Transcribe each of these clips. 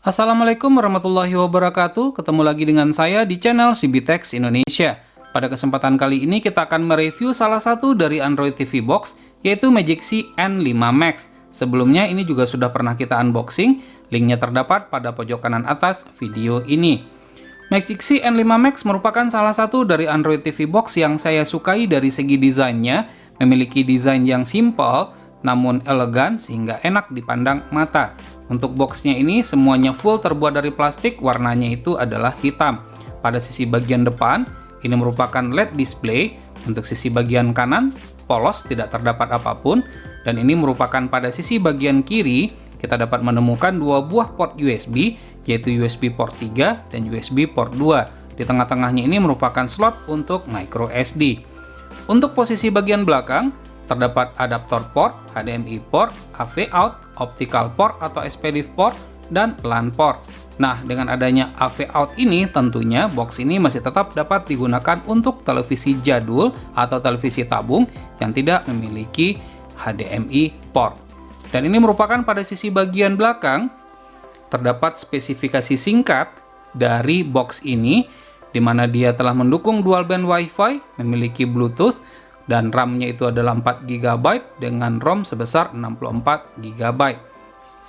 Assalamualaikum warahmatullahi wabarakatuh. Ketemu lagi dengan saya di channel CBTech Indonesia. Pada kesempatan kali ini kita akan mereview salah satu dari Android TV Box, yaitu Magic C N5 Max. Sebelumnya ini juga sudah pernah kita unboxing, linknya terdapat pada pojok kanan atas video ini. Magic C N5 Max merupakan salah satu dari Android TV Box yang saya sukai dari segi desainnya, memiliki desain yang simple, namun elegan sehingga enak dipandang mata. Untuk boxnya ini semuanya full terbuat dari plastik, warnanya itu adalah hitam. Pada sisi bagian depan, ini merupakan LED display. Untuk sisi bagian kanan, polos, tidak terdapat apapun. Dan ini merupakan pada sisi bagian kiri, kita dapat menemukan dua buah port USB, yaitu USB port 3 dan USB port 2. Di tengah-tengahnya ini merupakan slot untuk micro SD. Untuk posisi bagian belakang, terdapat adaptor port, HDMI port, AV out, optical port atau SPDIF port, dan LAN port. Nah, dengan adanya AV out ini, tentunya box ini masih tetap dapat digunakan untuk televisi jadul atau televisi tabung yang tidak memiliki HDMI port. Dan ini merupakan pada sisi bagian belakang, terdapat spesifikasi singkat dari box ini, di mana dia telah mendukung dual band Wi-Fi, memiliki Bluetooth, dan RAM-nya itu adalah 4 GB dengan ROM sebesar 64 GB.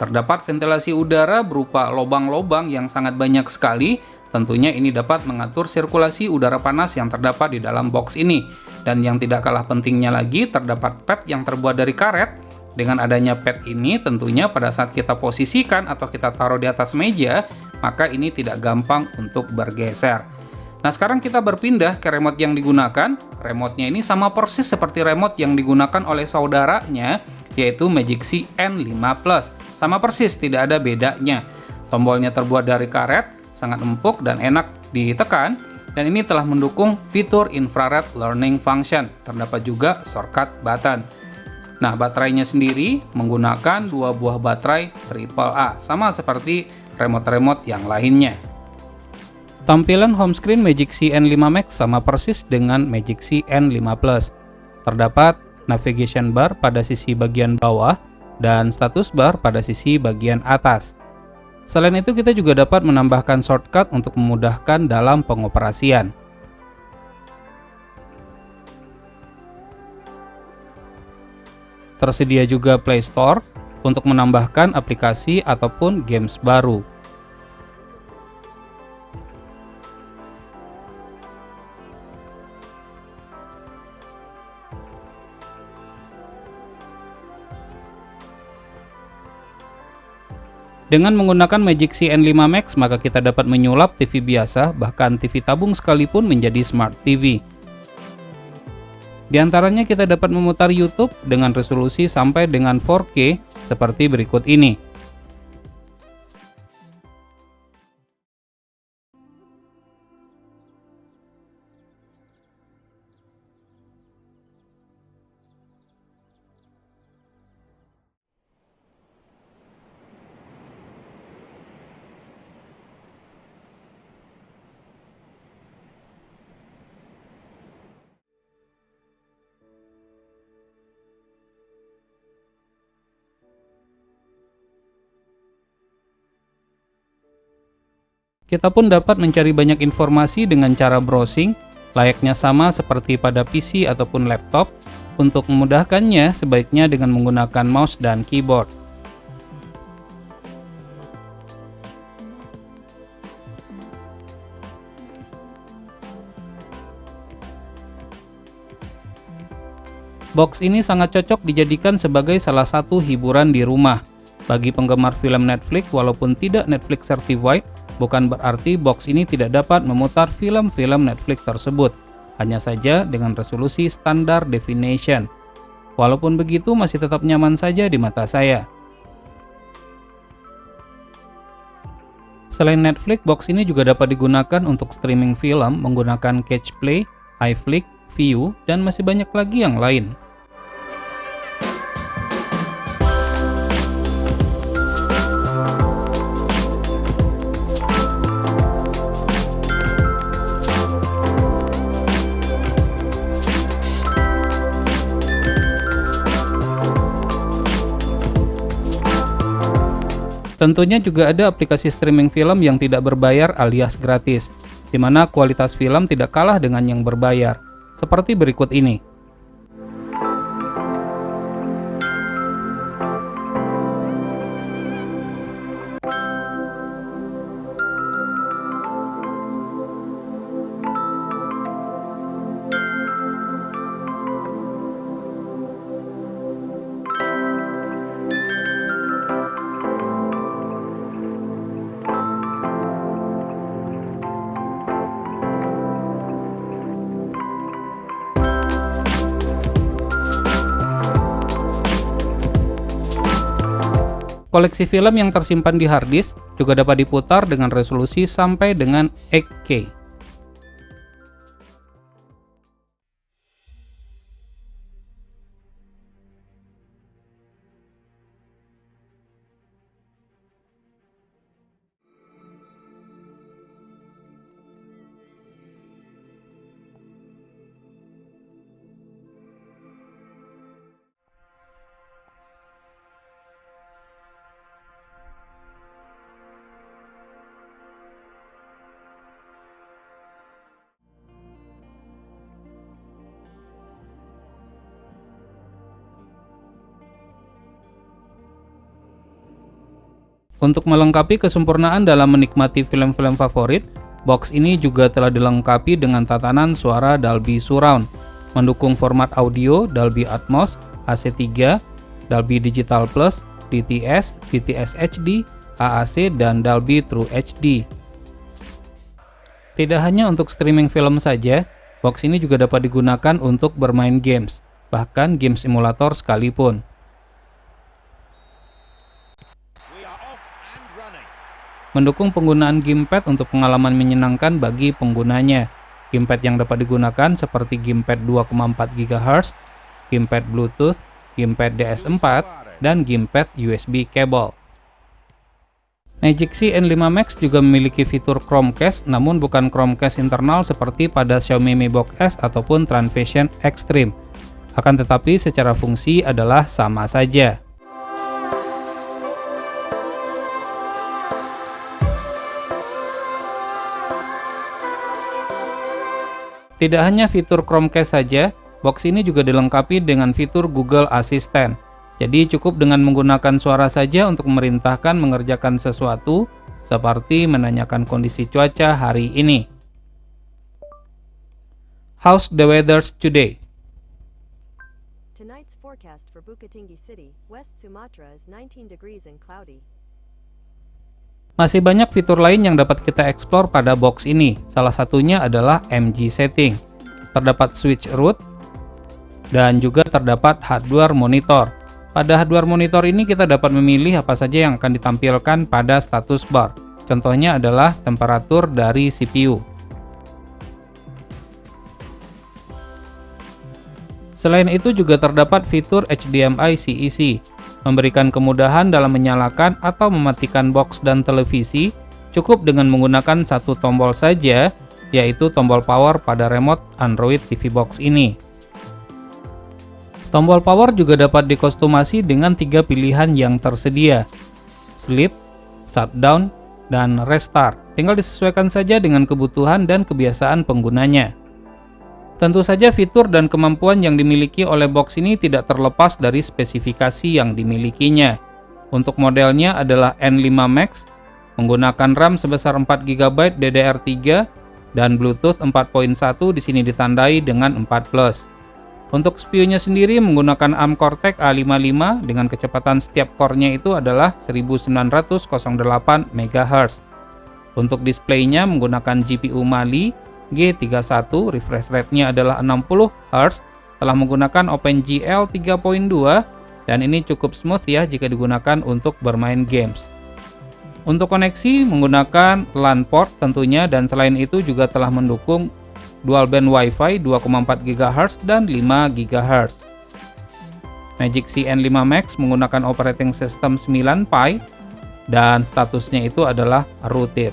Terdapat ventilasi udara berupa lubang-lubang yang sangat banyak sekali. Tentunya ini dapat mengatur sirkulasi udara panas yang terdapat di dalam box ini. Dan yang tidak kalah pentingnya lagi, terdapat pad yang terbuat dari karet. Dengan adanya pad ini, tentunya pada saat kita posisikan atau kita taruh di atas meja, maka ini tidak gampang untuk bergeser. Nah, sekarang kita berpindah ke remote yang digunakan. Remote-nya ini sama persis seperti remote yang digunakan oleh saudaranya, yaitu Magic C N5 Plus. Sama persis, tidak ada bedanya. Tombolnya terbuat dari karet, sangat empuk dan enak ditekan. Dan ini telah mendukung fitur infrared learning function. Terdapat juga shortcut button. Nah, baterainya sendiri menggunakan dua buah baterai AAA, sama seperti remote-remote yang lainnya. Tampilan home screen Magic C N5 Max sama persis dengan Magic C N5 Plus. Terdapat navigation bar pada sisi bagian bawah dan status bar pada sisi bagian atas. Selain itu, kita juga dapat menambahkan shortcut untuk memudahkan dalam pengoperasian. Tersedia juga Play Store untuk menambahkan aplikasi ataupun games baru. Dengan menggunakan Magic C N5 Max, maka kita dapat menyulap TV biasa, bahkan TV tabung sekalipun menjadi Smart TV. Di antaranya kita dapat memutar YouTube dengan resolusi sampai dengan 4K seperti berikut ini. Kita pun dapat mencari banyak informasi dengan cara browsing, layaknya sama seperti pada PC ataupun laptop. Untuk memudahkannya, sebaiknya dengan menggunakan mouse dan keyboard. Box ini sangat cocok dijadikan sebagai salah satu hiburan di rumah. Bagi penggemar film Netflix, walaupun tidak Netflix certified, bukan berarti box ini tidak dapat memutar film-film Netflix tersebut, hanya saja dengan resolusi standar definition. Walaupun begitu, masih tetap nyaman saja di mata saya. Selain Netflix, box ini juga dapat digunakan untuk streaming film menggunakan Catch Play, iFlix, Viu, dan masih banyak lagi yang lain. Tentunya juga ada aplikasi streaming film yang tidak berbayar alias gratis, di mana kualitas film tidak kalah dengan yang berbayar, seperti berikut ini. Koleksi film yang tersimpan di hard disk juga dapat diputar dengan resolusi sampai dengan 8K. Untuk melengkapi kesempurnaan dalam menikmati film-film favorit, box ini juga telah dilengkapi dengan tatanan suara Dolby Surround, mendukung format audio Dolby Atmos, AC3, Dolby Digital Plus, DTS, DTS HD, AAC, dan Dolby True HD. Tidak hanya untuk streaming film saja, box ini juga dapat digunakan untuk bermain games, bahkan game simulator sekalipun. Mendukung penggunaan gamepad untuk pengalaman menyenangkan bagi penggunanya. Gamepad yang dapat digunakan seperti gamepad 2,4 GHz, gamepad Bluetooth, gamepad DS4, dan gamepad USB cable. Magic C N5 Max juga memiliki fitur Chromecast, namun bukan Chromecast internal seperti pada Xiaomi Mi Box S ataupun Transvision Extreme. Akan tetapi secara fungsi adalah sama saja. Tidak hanya fitur Chromecast saja, box ini juga dilengkapi dengan fitur Google Assistant. Jadi cukup dengan menggunakan suara saja untuk memerintahkan mengerjakan sesuatu, seperti menanyakan kondisi cuaca hari ini. How's the weather today? Tonight's forecast for Bukittinggi City, West Sumatra is 19 degrees and cloudy. Masih banyak fitur lain yang dapat kita eksplor pada box ini. Salah satunya adalah MG setting. Terdapat switch root dan juga terdapat hardware monitor. Pada hardware monitor ini kita dapat memilih apa saja yang akan ditampilkan pada status bar. Contohnya adalah temperatur dari CPU. Selain itu juga terdapat fitur HDMI CEC. Memberikan kemudahan dalam menyalakan atau mematikan box dan televisi, cukup dengan menggunakan satu tombol saja, yaitu tombol power pada remote Android TV Box ini. Tombol power juga dapat dikostumasi dengan 3 pilihan yang tersedia, sleep, shutdown, dan restart. Tinggal disesuaikan saja dengan kebutuhan dan kebiasaan penggunanya. Tentu saja fitur dan kemampuan yang dimiliki oleh box ini tidak terlepas dari spesifikasi yang dimilikinya. Untuk modelnya adalah N5 Max, menggunakan RAM sebesar 4 GB DDR3 dan Bluetooth 4.1 di sini ditandai dengan 4+. Untuk CPU-nya sendiri menggunakan ARM Cortex A55 dengan kecepatan setiap core-nya itu adalah 1908 MHz. Untuk display-nya menggunakan GPU Mali G31, refresh rate-nya adalah 60 Hz, telah menggunakan OpenGL 3.2, dan ini cukup smooth ya jika digunakan untuk bermain games. Untuk koneksi menggunakan LAN port tentunya, dan selain itu juga telah mendukung dual band Wi-Fi 2,4 GHz dan 5 GHz. Magic C N5 Max menggunakan operating system 9 Pi dan statusnya itu adalah rooted.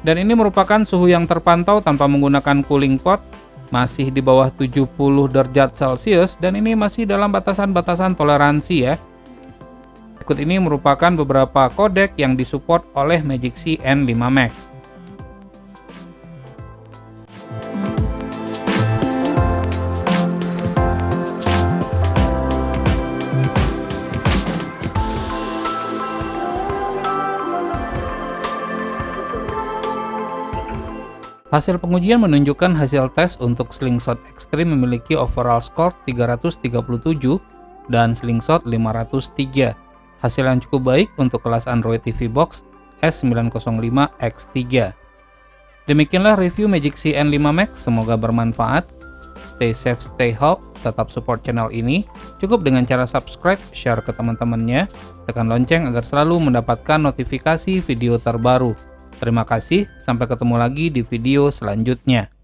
Dan ini merupakan suhu yang terpantau tanpa menggunakan cooling port, masih di bawah 70 derajat Celcius, dan ini masih dalam batasan-batasan toleransi ya. Berikut ini merupakan beberapa kodek yang disupport oleh Magic C N5 Max. Hasil pengujian menunjukkan hasil tes untuk Slingshot Extreme memiliki overall score 337 dan Slingshot 503. Hasil yang cukup baik untuk kelas Android TV Box S905X3. Demikianlah review Magic C N5 Max, semoga bermanfaat. Stay safe, stay healthy, tetap support channel ini. Cukup dengan cara subscribe, share ke teman-temannya, tekan lonceng agar selalu mendapatkan notifikasi video terbaru. Terima kasih, sampai ketemu lagi di video selanjutnya.